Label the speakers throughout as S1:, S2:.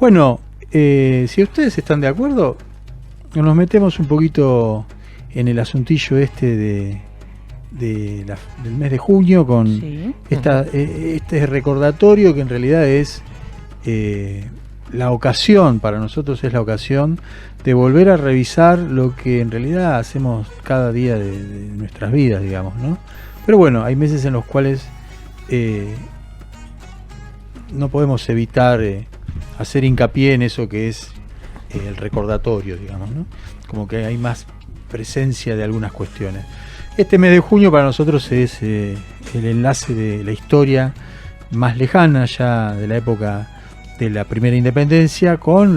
S1: Bueno, si ustedes están de acuerdo, nos metemos un poquito en el asuntillo del mes de junio con
S2: Sí.
S1: este recordatorio que en realidad es la ocasión, para nosotros es la ocasión de volver a revisar lo que en realidad hacemos cada día de nuestras vidas, digamos, ¿no? Pero bueno, hay meses en los cuales no podemos evitar hacer hincapié en eso que es el recordatorio, digamos, ¿no? Como que hay más presencia de algunas cuestiones. Este mes de junio para nosotros es el enlace de la historia más lejana, ya de la época de la primera independencia, con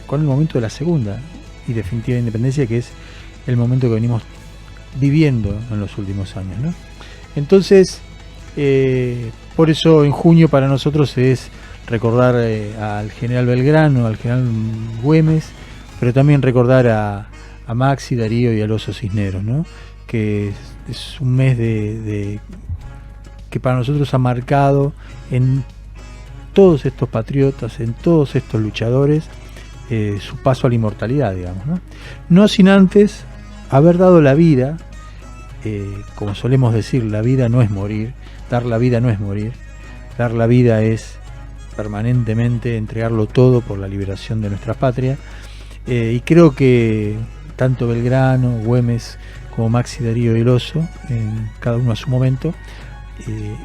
S1: con el momento de la segunda y definitiva independencia, que es el momento que venimos viviendo en los últimos años, ¿no? Entonces, por eso en junio para nosotros es recordar al general Belgrano, al general Güemes, pero también recordar a Maxi, Darío y al Oso Cisneros, ¿no? Que es un mes que para nosotros ha marcado en todos estos patriotas, en todos estos luchadores, su paso a la inmortalidad, digamos, ¿no? No sin antes haber dado la vida, como solemos decir, la vida no es morir, dar la vida no es morir, dar la vida es permanentemente entregarlo todo por la liberación de nuestra patria, y creo que tanto Belgrano, Güemes como Maxi, Darío y el Oso, cada uno a su momento,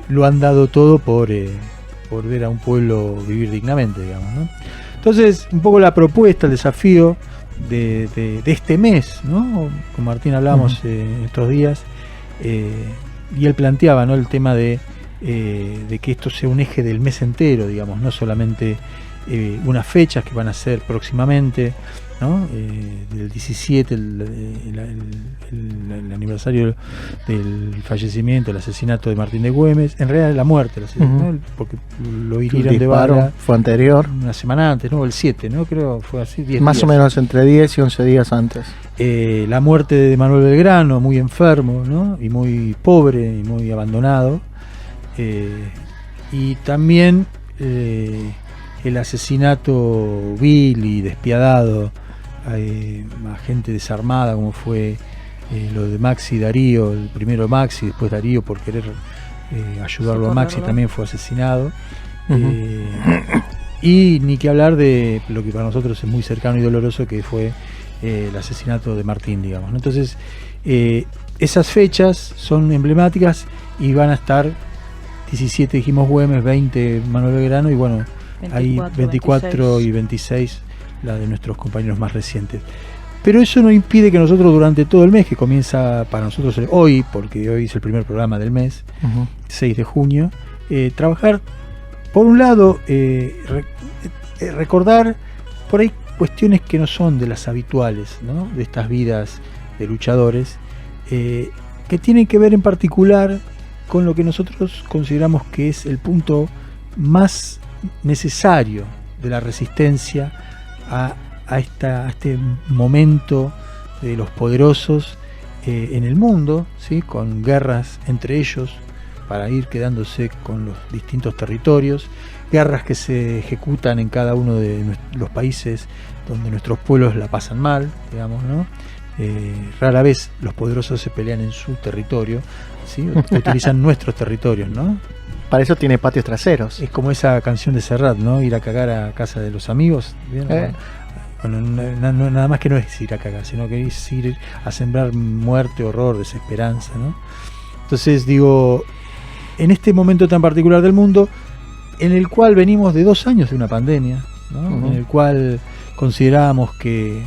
S1: lo han dado todo por ver a un pueblo vivir dignamente, digamos, ¿no? Entonces, un poco la propuesta, el desafío de este mes, ¿no? Con Martín hablamos estos días, y él planteaba, ¿no?, el tema de que esto sea un eje del mes entero, digamos, no solamente unas fechas que van a ser próximamente, ¿no? Del 17, el aniversario del fallecimiento, el asesinato de Martín de Güemes, en realidad la muerte, ¿no? Porque lo hirieron de bala.
S3: Fue anterior.
S1: Una semana antes, ¿no? El 7, ¿no? Creo fue así, 10
S3: Más
S1: días.
S3: o menos entre 10 y 11 días antes.
S1: La muerte de Manuel Belgrano, muy enfermo, ¿no? Y muy pobre y muy abandonado. Y también el asesinato vil y despiadado a gente desarmada, como fue lo de Maxi y Darío, el primero Maxi, después Darío por querer ayudarlo a Maxi, también fue asesinado. Y ni que hablar de lo que para nosotros es muy cercano y doloroso, que fue el asesinato de Martín, digamos, ¿no? Entonces, esas fechas son emblemáticas y van a estar 17 dijimos Güemes, 20 Manuel Belgrano, y bueno, 24, hay 24 26. Y 26 la de nuestros compañeros más recientes. Pero eso no impide que nosotros durante todo el mes, que comienza para nosotros hoy, porque hoy es el primer programa del mes, 6 de junio, trabajar, por un lado, recordar por ahí cuestiones que no son de las habituales, ¿no?, de estas vidas de luchadores, que tienen que ver en particular con lo que nosotros consideramos que es el punto más necesario de la resistencia a este momento de los poderosos en el mundo, ¿sí?, con guerras entre ellos para ir quedándose con los distintos territorios, guerras que se ejecutan en cada uno de los países donde nuestros pueblos la pasan mal, digamos, ¿no? Rara vez los poderosos se pelean en su territorio, ¿sí? Utilizan nuestros territorios, ¿no?
S3: Para eso tiene patios traseros.
S1: Es como esa canción de Serrat, ¿no? Ir a cagar a casa de los amigos. Bueno, nada más que no es ir a cagar, sino que es ir a sembrar muerte, horror, desesperanza, ¿no? Entonces digo, en este momento tan particular del mundo, en el cual venimos de 2 años de una pandemia, ¿no? En el cual considerábamos que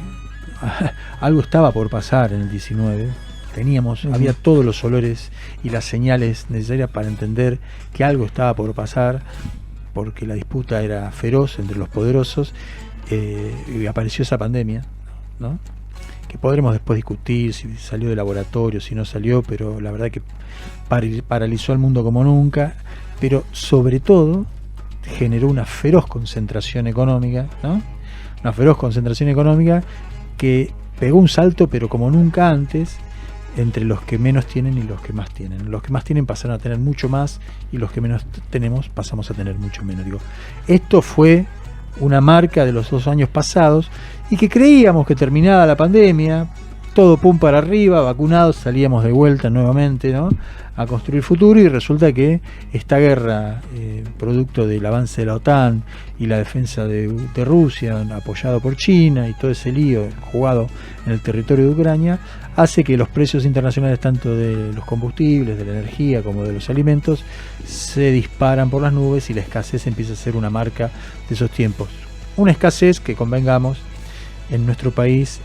S1: algo estaba por pasar en el 19, había todos los olores y las señales necesarias para entender que algo estaba por pasar, porque la disputa era feroz entre los poderosos, y apareció esa pandemia, ¿no?, que podremos después discutir si salió de laboratorio, si no salió, pero la verdad que paralizó al mundo como nunca, pero sobre todo generó una feroz concentración económica, ¿no? Una feroz concentración económica que pegó un salto, pero como nunca antes, entre los que menos tienen y los que más tienen. Los que más tienen pasaron a tener mucho más y los que menos tenemos pasamos a tener mucho menos. Digo, esto fue una marca de los 2 años pasados y que creíamos que terminada la pandemia, todo pum para arriba, vacunados, salíamos de vuelta nuevamente, ¿no?, a construir futuro, y resulta que esta guerra, producto del avance de la OTAN y la defensa de Rusia, apoyado por China, y todo ese lío jugado en el territorio de Ucrania, hace que los precios internacionales, tanto de los combustibles, de la energía, como de los alimentos, se disparan por las nubes, y la escasez empieza a ser una marca de esos tiempos. Una escasez que, convengamos, en nuestro país,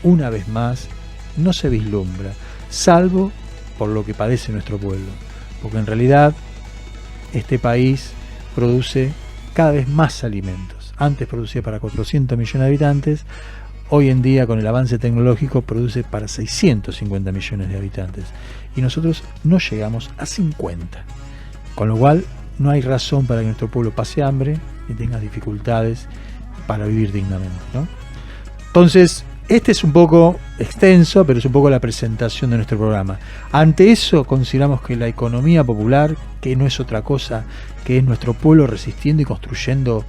S1: una vez más, no se vislumbra, salvo por lo que padece nuestro pueblo, porque en realidad este país produce cada vez más alimentos. Antes producía para 400 millones de habitantes, hoy en día, con el avance tecnológico, produce para 650 millones de habitantes, y nosotros no llegamos a 50, con lo cual no hay razón para que nuestro pueblo pase hambre y tenga dificultades para vivir dignamente, ¿no? Entonces, este es un poco extenso, pero es un poco la presentación de nuestro programa. Ante eso, consideramos que la economía popular, que no es otra cosa que es nuestro pueblo resistiendo y construyendo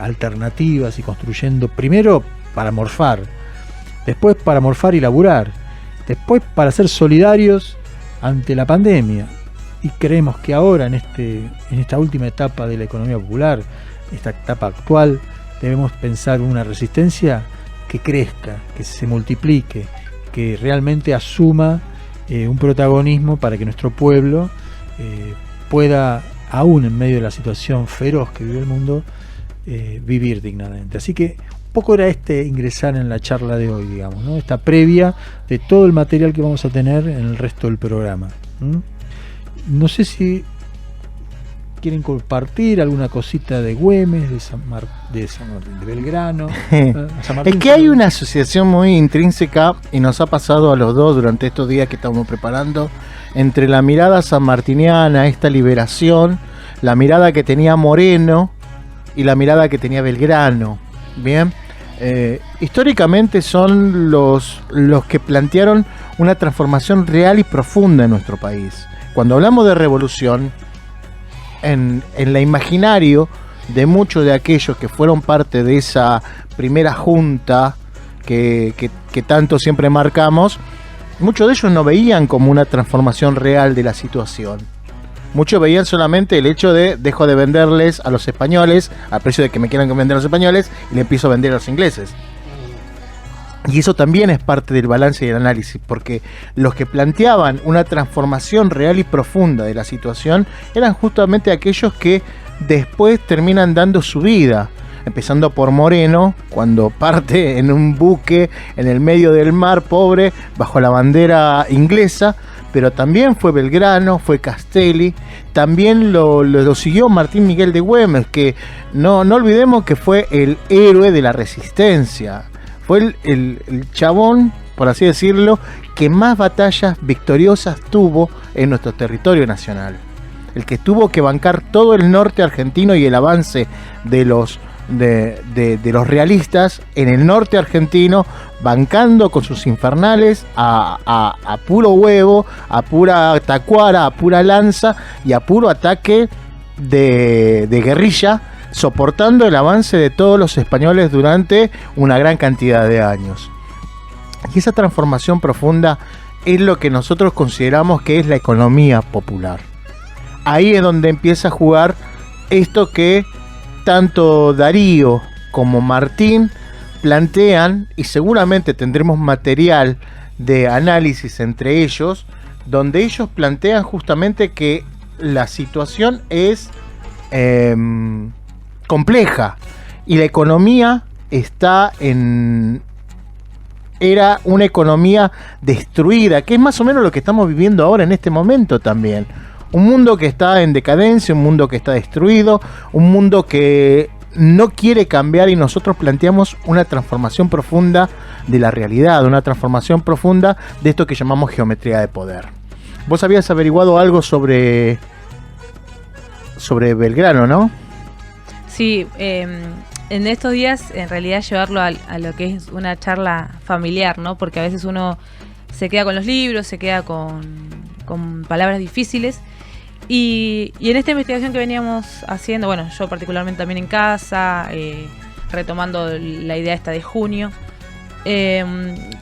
S1: alternativas, y construyendo, primero para morfar, después para morfar y laburar, después para ser solidarios ante la pandemia. Y creemos que ahora, en esta última etapa de la economía popular, esta etapa actual, debemos pensar una resistencia que crezca, que se multiplique, que realmente asuma un protagonismo para que nuestro pueblo pueda, aún en medio de la situación feroz que vive el mundo, vivir dignamente. Así que un poco era ingresar en la charla de hoy, digamos, ¿no?, esta previa de todo el material que vamos a tener en el resto del programa. No sé si quieren compartir alguna cosita de Güemes, de San Martín, de Belgrano. San Martín,
S3: es que hay una asociación muy intrínseca, y nos ha pasado a los dos durante estos días que estamos preparando, entre la mirada sanmartiniana, esta liberación, la mirada que tenía Moreno y la mirada que tenía Belgrano. Bien, históricamente son los que plantearon una transformación real y profunda en nuestro país. Cuando hablamos de revolución, en el imaginario de muchos de aquellos que fueron parte de esa primera junta que tanto siempre marcamos, muchos de ellos no veían como una transformación real de la situación. Muchos veían solamente el hecho de dejo de venderles a los españoles al precio de que me quieran vender a los españoles y le empiezo a vender a los ingleses. Y eso también es parte del balance y del análisis, porque los que planteaban una transformación real y profunda de la situación eran justamente aquellos que después terminan dando su vida, empezando por Moreno, cuando parte en un buque en el medio del mar, pobre, bajo la bandera inglesa, pero también fue Belgrano, fue Castelli, también lo siguió Martín Miguel de Güemes, que no olvidemos que fue el héroe de la resistencia. Fue el chabón, por así decirlo, que más batallas victoriosas tuvo en nuestro territorio nacional. El que tuvo que bancar todo el norte argentino y el avance de los realistas en el norte argentino, bancando con sus infernales a puro huevo, a pura tacuara, a pura lanza y a puro ataque de guerrilla, soportando el avance de todos los españoles durante una gran cantidad de años. Y esa transformación profunda es lo que nosotros consideramos que es la economía popular. Ahí es donde empieza a jugar esto que tanto Darío como Martín plantean, y seguramente tendremos material de análisis entre ellos, donde ellos plantean justamente que la situación es compleja y la economía era una economía destruida, que es más o menos lo que estamos viviendo ahora en este momento también. Un mundo que está en decadencia, un mundo que está destruido, un mundo que no quiere cambiar, y nosotros planteamos una transformación profunda de la realidad, una transformación profunda de esto que llamamos geometría de poder. Vos habías averiguado algo sobre Belgrano, ¿no?
S2: Sí, en estos días en realidad llevarlo a lo que es una charla familiar, ¿no? Porque a veces uno se queda con los libros, se queda con palabras difíciles. Y en esta investigación que veníamos haciendo, bueno, yo particularmente también en casa, retomando la idea esta de junio,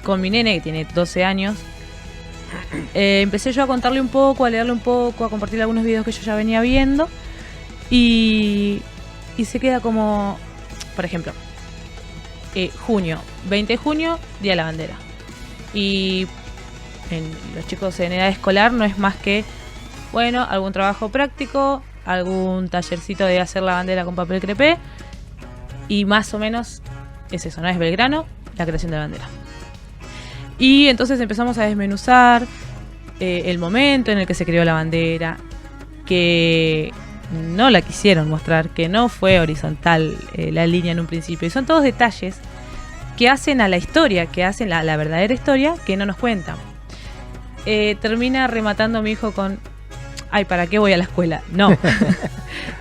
S2: con mi nene que tiene 12 años, empecé yo a contarle un poco, a leerle un poco, a compartir algunos videos que yo ya venía viendo, y se queda como, por ejemplo, junio, 20 de junio, Día de la Bandera. Y en los chicos en edad escolar no es más que, bueno, algún trabajo práctico, algún tallercito de hacer la bandera con papel crepé, y más o menos es eso, ¿no? Es Belgrano, la creación de la bandera. Y entonces empezamos a desmenuzar el momento en el que se creó la bandera, que no la quisieron mostrar, que no fue horizontal la línea en un principio. Y son todos detalles que hacen a la historia, que hacen la verdadera historia, que no nos cuentan. Termina rematando mi hijo con: ay, ¿para qué voy a la escuela? No,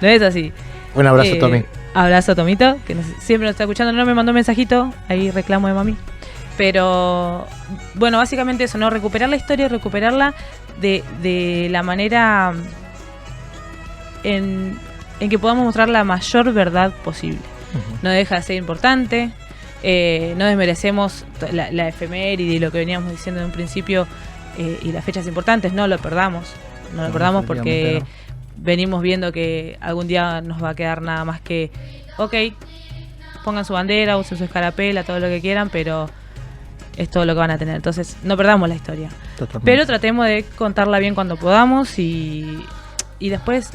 S2: no es así.
S3: Un abrazo, Tommy.
S2: Abrazo, Tomito, que siempre nos está escuchando. No me mandó mensajito, ahí reclamo de mami. Pero, bueno, básicamente eso, ¿no? Recuperar la historia, recuperarla de la manera en que podamos mostrar la mayor verdad posible. Uh-huh. No deja de ser importante, no desmerecemos la efeméride y lo que veníamos diciendo en un principio, y las fechas importantes, no lo perdamos. No lo perdamos porque venimos viendo que algún día nos va a quedar nada más que, ok, pongan su bandera, usen su escarapela, todo lo que quieran, pero es todo lo que van a tener. Entonces no perdamos la historia. Totalmente. Pero tratemos de contarla bien cuando podamos, y después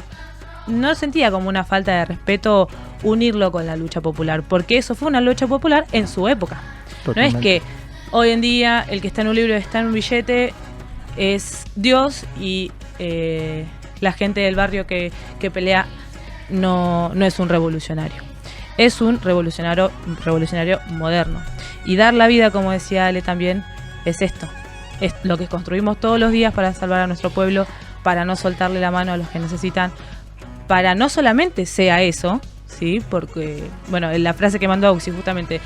S2: no sentía como una falta de respeto unirlo con la lucha popular, porque eso fue una lucha popular en su época. Totalmente. No es que hoy en día el que está en un libro, está en un billete, es Dios, y la gente del barrio que pelea no es un revolucionario. Es un revolucionario moderno. Y dar la vida, como decía Ale también, es esto. Es lo que construimos todos los días para salvar a nuestro pueblo, para no soltarle la mano a los que necesitan, para no solamente sea eso, ¿sí? Porque, bueno, la frase que mandó Auxi, justamente,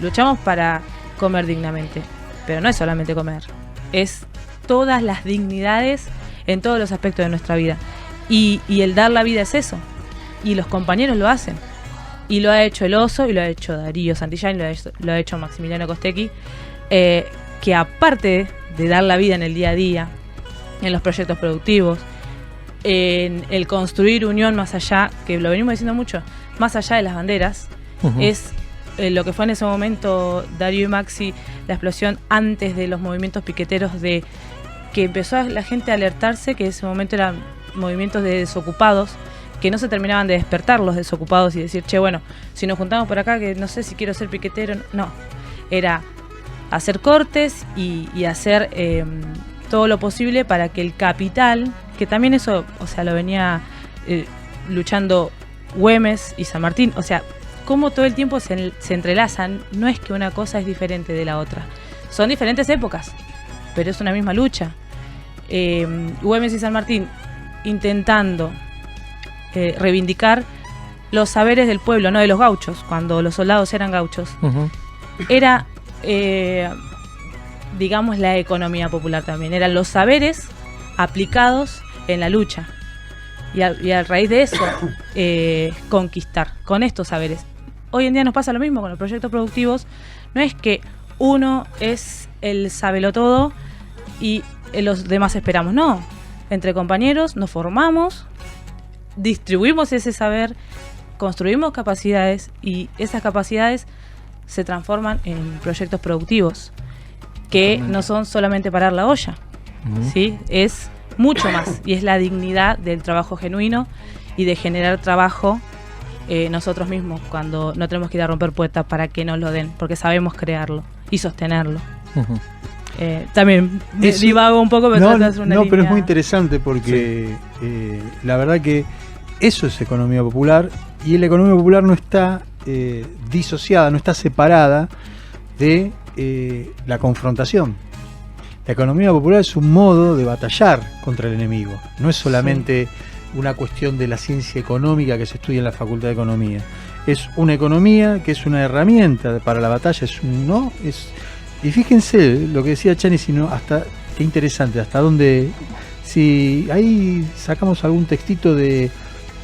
S2: luchamos para comer dignamente. Pero no es solamente comer, es todas las dignidades en todos los aspectos de nuestra vida. Y el dar la vida es eso. Y los compañeros lo hacen. Y lo ha hecho el Oso, y lo ha hecho Darío Santillán, y lo ha hecho Maximiliano Costecchi, que aparte de dar la vida en el día a día, en los proyectos productivos, en el construir unión más allá, que lo venimos diciendo mucho, más allá de las banderas, uh-huh. Es lo que fue en ese momento Darío y Maxi, la explosión antes de los movimientos piqueteros, de que empezó la gente a alertarse que en ese momento eran movimientos de desocupados, que no se terminaban de despertar los desocupados y decir, che, bueno, si nos juntamos por acá, que no sé si quiero ser piquetero. No, era hacer cortes y hacer todo lo posible para que el capital, que también eso, o sea, lo venía luchando Güemes y San Martín, o sea, cómo todo el tiempo se entrelazan. No es que una cosa es diferente de la otra, son diferentes épocas, pero es una misma lucha. Güemes y San Martín intentando reivindicar los saberes del pueblo, no de los gauchos, cuando los soldados eran gauchos. Uh-huh. Era, digamos, la economía popular también, eran los saberes aplicados en la lucha, y a raíz de eso conquistar con estos saberes. Hoy en día nos pasa lo mismo con los proyectos productivos. No es que uno es el sabelotodo y los demás esperamos, no. Entre compañeros nos formamos, distribuimos ese saber, construimos capacidades, y esas capacidades se transforman en proyectos productivos que no son solamente parar la olla, uh-huh. ¿Sí? Es mucho más, y es la dignidad del trabajo genuino y de generar trabajo nosotros mismos, cuando no tenemos que ir a romper puertas para que nos lo den, porque sabemos crearlo y sostenerlo. Uh-huh. También divago un poco, pero trato de hacer una línea.
S1: Pero es muy interesante porque la verdad que eso es economía popular, y la economía popular no está disociada, no está separada de la confrontación. La economía popular es un modo de batallar contra el enemigo, no es solamente una cuestión de la ciencia económica que se estudia en la Facultad de Economía. Es una economía que es una herramienta para la batalla, es Y fíjense lo que decía Chani, sino hasta qué interesante, hasta dónde, si ahí sacamos algún textito de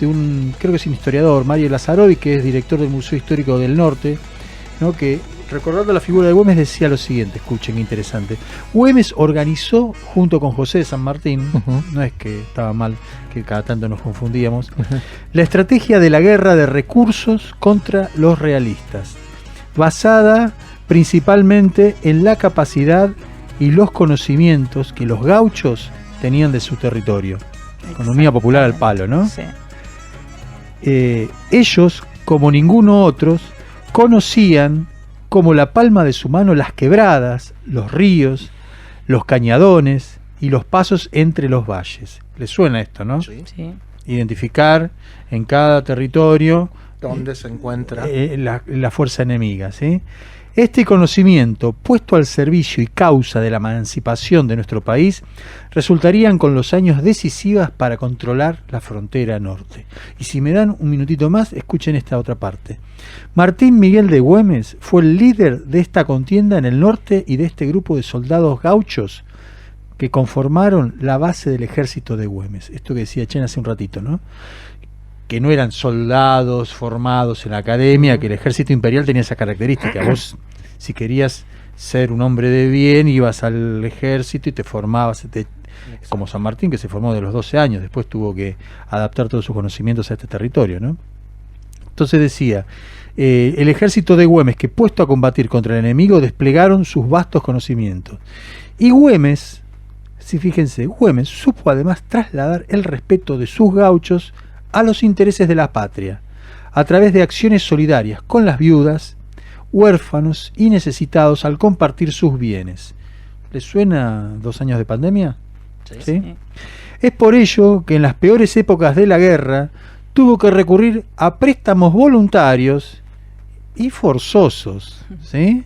S1: un, creo que es un historiador, Mario Lazarovi, que es director del Museo Histórico del Norte, ¿no? Que recordando la figura de Güemes decía lo siguiente, escuchen qué interesante. Güemes organizó junto con José de San Martín, no es que estaba mal, que cada tanto nos confundíamos, la estrategia de la guerra de recursos contra los realistas, basada principalmente en la capacidad y los conocimientos que los gauchos tenían de su territorio. Economía popular al palo, ¿no?
S2: Sí.
S1: Ellos, como ninguno otros, conocían como la palma de su mano las quebradas, los ríos, los cañadones y los pasos entre los valles. ¿Les suena esto, no?
S3: Sí.
S2: Sí.
S1: Identificar en cada territorio
S3: ¿Dónde se encuentra?
S1: la fuerza enemiga, ¿sí? Este conocimiento, puesto al servicio y causa de la emancipación de nuestro país, resultarían con los años decisivas para controlar la frontera norte. Y si me dan un minutito más, escuchen esta otra parte. Martín Miguel de Güemes fue el líder de esta contienda en el norte y de este grupo de soldados gauchos que conformaron la base del ejército de Güemes. Esto que decía Chen hace un ratito, ¿no? Que no eran soldados formados en la academia, que el ejército imperial tenía esa característica. Vos, si querías ser un hombre de bien, ibas al ejército y te formabas, como San Martín, que se formó de los 12 años, después tuvo que adaptar todos sus conocimientos a este territorio, ¿no? Entonces decía, el ejército de Güemes, que puesto a combatir contra el enemigo, desplegaron sus vastos conocimientos. Y Güemes, si fíjense, Güemes supo además trasladar el respeto de sus gauchos a los intereses de la patria, a través de acciones solidarias con las viudas, huérfanos y necesitados al compartir sus bienes. ¿Les suena 2 años de pandemia?
S3: Sí.
S1: ¿Sí? Es por ello que en las peores épocas de la guerra tuvo que recurrir a préstamos voluntarios y forzosos, ¿sí?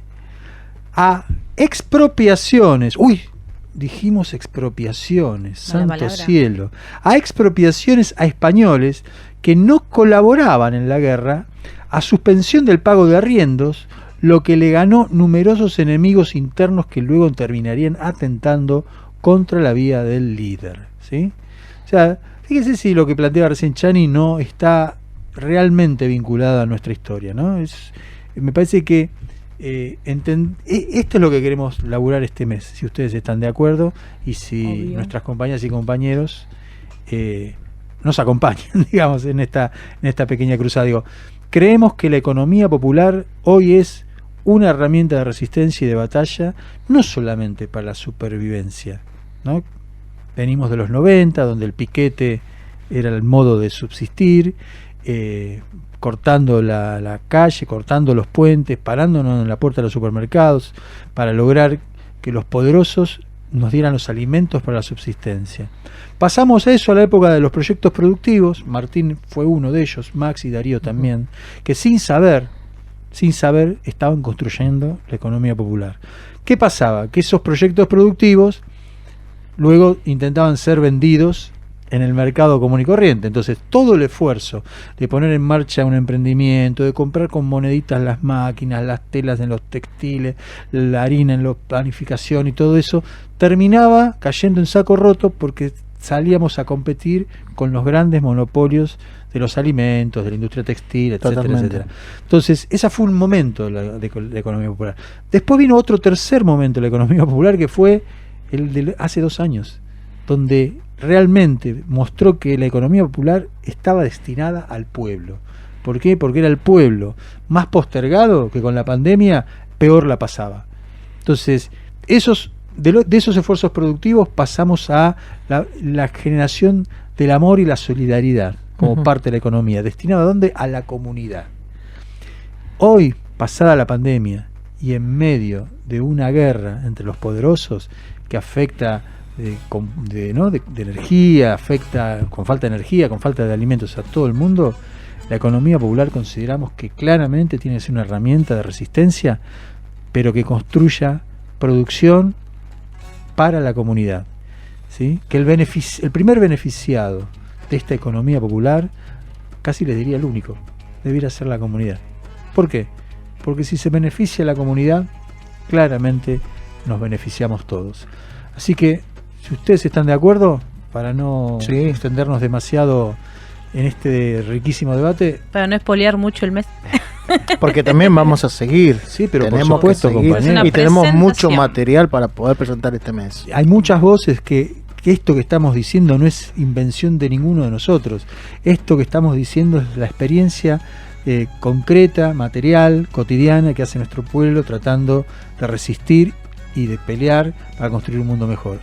S1: A expropiaciones. Dijimos expropiaciones,
S2: Mala
S1: santo
S2: palabra.
S1: cielo. A expropiaciones a españoles que no colaboraban en la guerra, a suspensión del pago de arriendos, lo que le ganó numerosos enemigos internos que luego terminarían atentando contra la vida del líder, ¿sí? O sea, fíjese si lo que planteaba recién Chani no está realmente vinculado a nuestra historia, ¿no? Me parece que esto es lo que queremos laburar este mes, si ustedes están de acuerdo y si
S2: Obvio.
S1: nuestras compañeras y compañeros nos acompañan, digamos, en esta pequeña cruzada. Digo, creemos que la economía popular hoy es una herramienta de resistencia y de batalla, no solamente para la supervivencia, ¿no? Venimos de los 90, donde el piquete era el modo de subsistir, cortando la calle, cortando los puentes, parándonos en la puerta de los supermercados para lograr que los poderosos nos dieran los alimentos para la subsistencia. Pasamos a eso a la época de los proyectos productivos. Martín fue uno de ellos, Max y Darío también, que sin saber estaban construyendo la economía popular. ¿Qué pasaba? Que esos proyectos productivos luego intentaban ser vendidos en el mercado común y corriente. Entonces todo el esfuerzo de poner en marcha un emprendimiento, de comprar con moneditas las máquinas, las telas en los textiles, la harina en la panificación y todo eso, terminaba cayendo en saco roto porque salíamos a competir con los grandes monopolios de los alimentos, de la industria textil, etcétera,
S3: Totalmente.
S1: etcétera. Entonces, ese fue un momento de la economía popular. Después vino otro tercer momento de la economía popular, que fue el de hace 2 años, donde realmente mostró que la economía popular estaba destinada al pueblo. ¿Por qué? Porque era el pueblo más postergado, que con la pandemia peor la pasaba. Entonces, de esos esfuerzos productivos pasamos a la generación del amor y la solidaridad como parte de la economía, destinado ¿a dónde? A la comunidad. Hoy, pasada la pandemia y en medio de una guerra entre los poderosos que afecta de energía, afecta con falta de energía, con falta de alimentos a todo el mundo, la economía popular consideramos que claramente tiene que ser una herramienta de resistencia, pero que construya producción para la comunidad, ¿sí? Que el primer beneficiado de esta economía popular, casi les diría el único, debiera ser la comunidad. ¿Por qué? Porque si se beneficia a la comunidad, claramente nos beneficiamos todos. Así que, si ustedes están de acuerdo, para no extendernos demasiado en este riquísimo debate,
S2: para no espolear mucho el mes.
S3: Porque también vamos a seguir.
S1: Sí, pero
S3: tenemos
S1: por supuesto,
S3: que seguir,
S1: compañero.
S3: y tenemos mucho material para poder presentar este mes.
S1: Hay muchas voces que esto que estamos diciendo no es invención de ninguno de nosotros. Esto que estamos diciendo es la experiencia concreta, material, cotidiana que hace nuestro pueblo tratando de resistir y de pelear para construir un mundo mejor.